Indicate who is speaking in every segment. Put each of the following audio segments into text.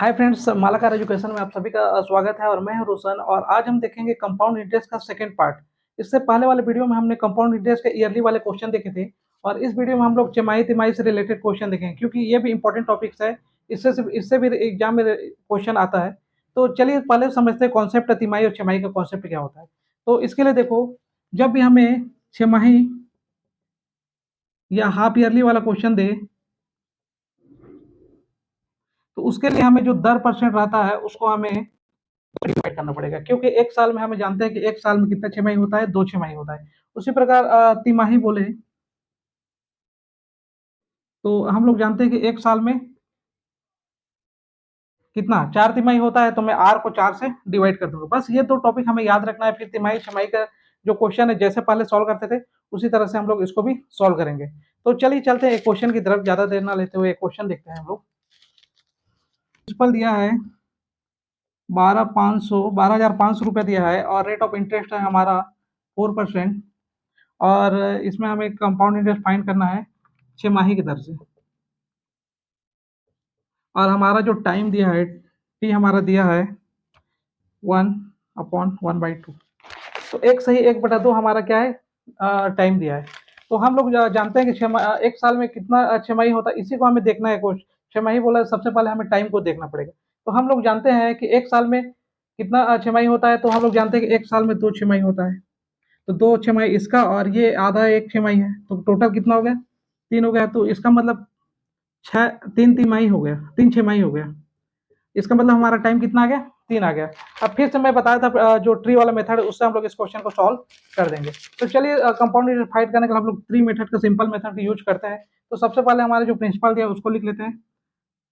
Speaker 1: Hi friends, Malakar education में आप सभी का स्वागत है और मैं हूं रोशन। और आज हम देखेंगे कंपाउंड इंटरेस्ट का सेकंड पार्ट। इससे पहले वाले वीडियो में हमने कंपाउंड इंटरेस्ट के ईयरली वाले क्वेश्चन देखे थे और इस वीडियो में हम लोग छमाही तिमाही से रिलेटेड क्वेश्चन देखेंगे, क्योंकि ये भी इंपॉर्टेंट टॉपिक्स है। इससे भी एग्जाम में क्वेश्चन आता है। तो चलिए पहले समझते हैं कॉन्सेप्ट तिमाही और छमाही का कॉन्सेप्ट क्या होता है। तो इसके लिए देखो, जब भी हमें छमाही या हाफ ईयरली वाला क्वेश्चन दे तो उसके लिए हमें जो दर परसेंट रहता है उसको हमें डिवाइड करना पड़ेगा, क्योंकि एक साल में हमें जानते हैं कि एक साल में कितना छमाही होता है, 2 छमाही होता है। उसी प्रकार तिमाही बोले तो हम लोग जानते हैं कि एक साल में कितना 4 तिमाही होता है। तो मैं आर को 4 से डिवाइड कर दूंगा। बस ये दो टॉपिक हमें याद रखना है। फिर तिमाही छमाही का जो क्वेश्चन है जैसे पहले सॉल्व करते थे उसी तरह से हम लोग इसको भी सॉल्व करेंगे। तो चलिए चलते हैं एक क्वेश्चन की तरफ, ज्यादा देर ना लेते हुए एक क्वेश्चन देखते हैं हम लोग। प्रिंसिपल दिया है 12,500 दिया है और रेट ऑफ इंटरेस्ट है हमारा 4%। और इसमें हमें कंपाउंड इंटरेस्ट फाइंड करना है छमाही की दर से। और हमारा जो टाइम दिया है टी हमारा दिया है 1/1/2। तो एक सही 1/2 हमारा क्या है, टाइम दिया है। तो हम लोग जानते हैं कि एक साल में कितना छमाही होता है, इसी को हमें देखना है। कुछ छमाही बोला सबसे पहले हमें टाइम को देखना पड़ेगा। तो हम लोग जानते हैं कि एक साल में कितना छमाही होता है। तो हम लोग जानते हैं कि एक साल में 2 छमाही होता है। तो 2 छमाही इसका और ये आधा 1 छमाही है, तो टोटल कितना हो गया, 3 हो गया। तो इसका मतलब 3 तिमाही हो गया, 3 छमाही हो गया। इसका मतलब हमारा टाइम कितना आ गया, 3 आ गया। अब फिर से मैं बताया था जो ट्री वाला मेथड है उससे हम लोग इस क्वेश्चन को सॉल्व कर देंगे। तो चलिए कंपाउंड इंटरेस्ट फाइंड करने के लिए हम लोग ट्री मेथड का सिंपल मेथड यूज करते हैं। तो सबसे पहले हमारे जो प्रिंसिपल दिया उसको लिख लेते हैं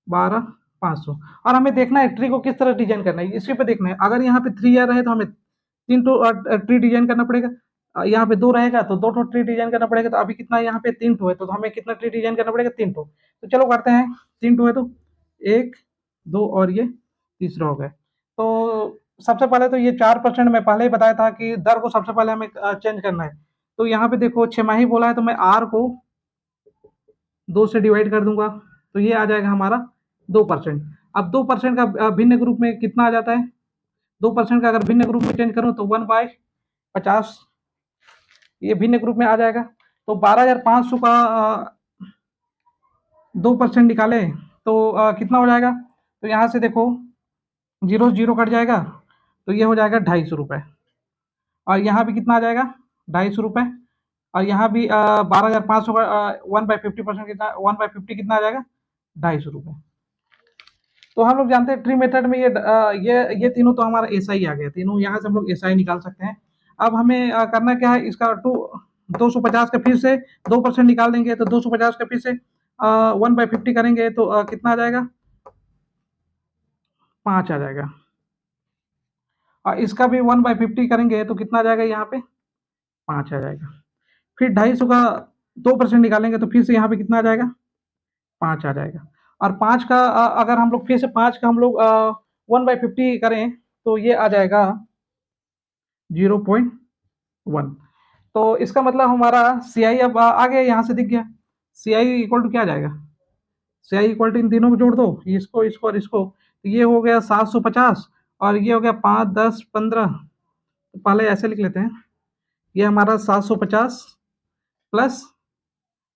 Speaker 1: 12,500। और हमें देखना है ट्री को किस तरह डिजाइन करना है, इसी पे देखना है। अगर यहाँ पे 3 ईयर रहे तो हमें 3 ट्री डिजाइन करना पड़ेगा। यहाँ पे 2 रहेगा तो 2 ट्री डिजाइन करना पड़ेगा। तो अभी कितना यहाँ पे 3 है, तो हमें कितना ट्री डिजाइन करना पड़ेगा, 3। तो चलो करते हैं। 3 है तो 1 2 और ये तीसरा हो गया। तो सबसे पहले तो ये 4% मैं पहले ही बताया था कि दर को सबसे पहले हमें चेंज करना है। तो यहाँ पे देखो छमाही बोला है तो मैं आर को 2 से डिवाइड कर दूंगा। तो ये आ जाएगा हमारा 2%। अब 2% का भिन्न ग्रुप में कितना आ जाता है, 2% का अगर भिन्न ग्रुप में चेंज करूँ तो 1/50 ये भिन्न ग्रुप में आ जाएगा। तो 12,500 का 2% निकाले तो कितना हो जाएगा। तो यहाँ से देखो जीरो जीरो कट जाएगा, तो ये हो जाएगा 250 रुपये। और यहाँ भी कितना आ जाएगा, 250 रुपये। और यहाँ भी 12,500 का 1/50% कितना, 1/50 कितना आ जाएगा, 250 रुपये। तो हम लोग जानते हैं ट्री मेथड में ये तीनों तो हमारा एस आई आ गया, तीनों यहाँ से हम लोग एस आई निकाल सकते हैं। अब हमें करना क्या है, इसका 250 का फिर से 2% निकाल देंगे। तो 250 का फिर से 1/50 करेंगे तो कितना आ जाएगा, 5 आ जाएगा। और इसका भी 1/50 करेंगे तो कितना आ जाएगा, यहाँ पे 5 आ जाएगा। फिर 250 का 2% निकालेंगे तो फिर से यहाँ पे कितना आ जाएगा, 5 आ जाएगा। और 5 का अगर हम लोग फिर से 5 का हम लोग 1/50 करें तो ये आ जाएगा 0.1। तो इसका मतलब हमारा सी आई अब आ गया, यहाँ से दिख गया। सी आई इक्वल टू क्या आ जाएगा, सी आई इक्वल टू इन तीनों को जोड़ दो, इसको इसको और इसको। तो ये हो गया 750 और ये हो गया 5 10 15। तो पहले ऐसे लिख लेते हैं, ये हमारा 750 प्लस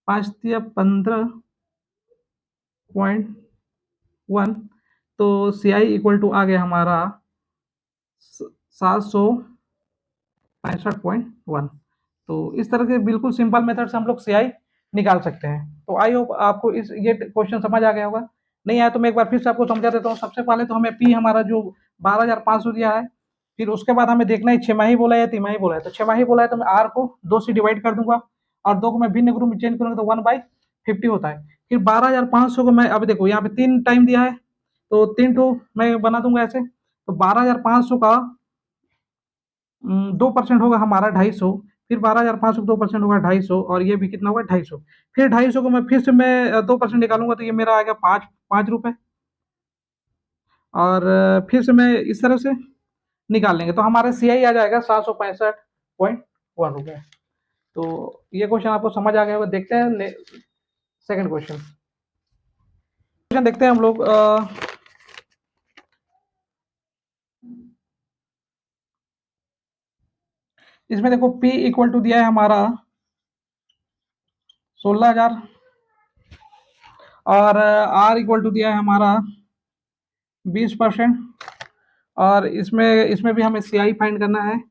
Speaker 1: 5 15.1। तो सी आई इक्वल टू आ गया हमारा 765.1। तो इस तरह के बिल्कुल सिंपल मेथड से हम लोग सी आई निकाल सकते हैं। तो आई होप आपको इस ये क्वेश्चन समझ आ गया होगा। नहीं आया तो मैं एक बार फिर से आपको समझा देता हूँ। सबसे पहले तो हमें पी हमारा जो 12,500 दिया है, फिर उसके बाद हमें देखना है छमाही बोला है या तिमाही बोला है। तो छमाही बोला है तो मैं आर को 2 से डिवाइड कर दूंगा और 2 को मैं भिन्न ग्रुप में चेंज करूंगा तो 1/50 होता है। फिर 12,500 को मैं, अब देखो यहाँ पे 3 टाइम दिया है तो 3 टू मैं बना दूंगा ऐसे। तो 12,500 का 2% होगा हमारा 250। फिर 12,500 का 2% होगा 250 और ये भी कितना होगा 250। फिर 250 को मैं फिर से मैं 2% निकालूंगा तो ये मेरा आएगा 5 रुपये। और फिर से मैं इस तरह से निकाल लेंगे तो हमारा सी आई आ जाएगा 765.1 रुपये। तो ये क्वेश्चन आपको समझ आ गया होगा। देखते हैं सेकंड क्वेश्चन। क्वेश्चन देखते हैं हम लोग। इसमें देखो P इक्वल टू दिया है हमारा 16,000 और R इक्वल टू दिया है हमारा 20%। और इसमें इसमें भी हमें CI फाइंड करना है।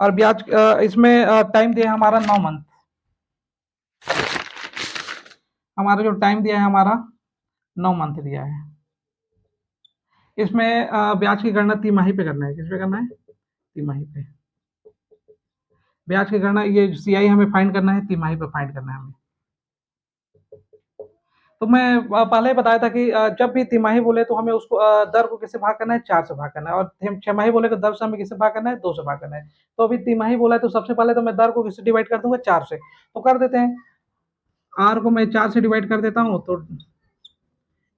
Speaker 1: और ब्याज इसमें टाइम दिया है हमारा 9 मंथ। हमारा जो टाइम दिया है हमारा 9 मंथ दिया है। इसमें ब्याज की गणना तिमाही पे करना है। किस पे करना है? तिमाही पे। ब्याज की गणना ये CI हमें फाइंड करना है, तिमाही पे फाइंड करना है हमें। तो मैं पहले ही बताया था कि जब भी तिमाही बोले तो हमें उसको दर को किससे भाग करना है? 4 से भाग करना है। और छमाही बोले तो दर से हमें किससे भाग करना है? 2 से भाग करना है। तो अभी तिमाही बोला है तो सबसे पहले तो मैं दर को किससे डिवाइड कर दूंगा? 4 से। तो कर देते हैं। R को मैं 4 से डिवाइड कर देता हूँ तो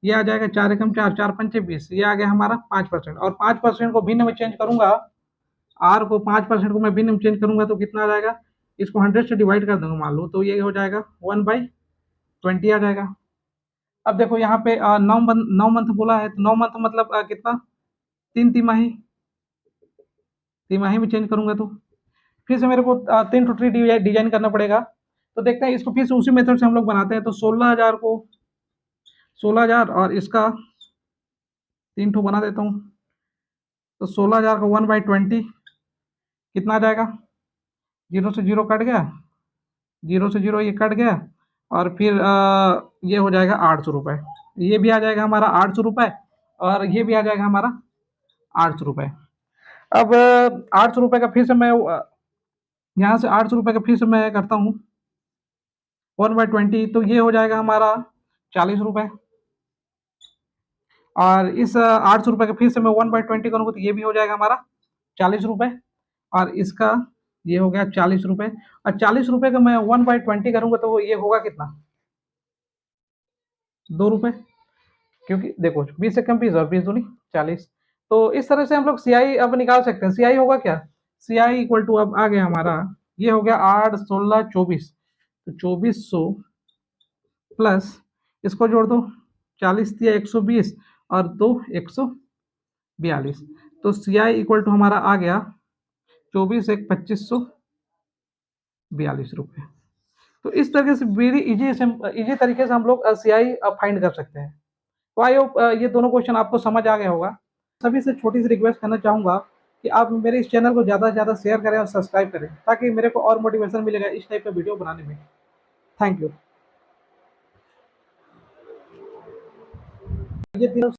Speaker 1: ये आ जाएगा 4 एकम 4, 4 पंचे 20। ये आ गया हमारा 5%। और 5% को भिन्न में चेंज करूंगा, R को 5% को मैं भिन्न में चेंज करूंगा तो कितना आ जाएगा? इसको 100 से डिवाइड कर दूंगा मान लो तो ये हो जाएगा 1/20 आ जाएगा। अब देखो यहाँ पे 9 मंथ बोला है तो 9 मंथ मतलब कितना? 3 तिमाही। तिमाही में चेंज करूंगा तो फिर से मेरे को 3 टू 3 डिजाइन करना पड़ेगा। तो देखते हैं इसको फिर से उसी मेथड से हम लोग बनाते हैं। तो 16,000 को 16,000 और इसका 3 ठो बना देता हूँ। तो 16,000 को 1/20 कितना आ जाएगा? 0 से 0 कट गया, 0 से 0 ये कट गया। और फिर ये हो जाएगा 800 रुपये। ये भी आ जाएगा हमारा 800 रुपये और ये भी आ जाएगा हमारा 800 रुपये। अब 800 रुपये का फिर से मैं यहाँ से 800 रुपये का फिर से मैं करता हूँ 1/20 तो ये हो जाएगा हमारा 40 रुपये। और इस 800 रुपये का फिर से मैं 1/20 करूँगा तो ये भी हो जाएगा हमारा 40 रुपये। और इसका ये हो गया 40 रुपये। और 40 रुपये का मैं 1/20 करूँगा तो ये होगा कितना? 2 रुपये। क्योंकि देखो 20 से कम 20 और 20 दूनी 40। तो इस तरह से हम लोग CI अब निकाल सकते हैं। CI होगा क्या? CI इक्वल टू अब आ गया हमारा, ये हो गया 8, 16, 24। तो 2400 प्लस इसको जोड़ दो, 40 दिया 120 और 2 142। तो CI इक्वल टू हमारा आ गया 24 एक 2542 रुपये। तो इस तरीके से वेरी इजी तरीके से हम लोग CI फाइंड कर सकते हैं। तो आई होप ये दोनों क्वेश्चन आपको समझ आ गया होगा। सभी से छोटी सी रिक्वेस्ट करना चाहूँगा कि आप मेरे इस चैनल को ज़्यादा से ज़्यादा शेयर करें और सब्सक्राइब करें ताकि मेरे को और मोटिवेशन मिलेगा इस टाइप का वीडियो बनाने में। Thank you. ये तीनों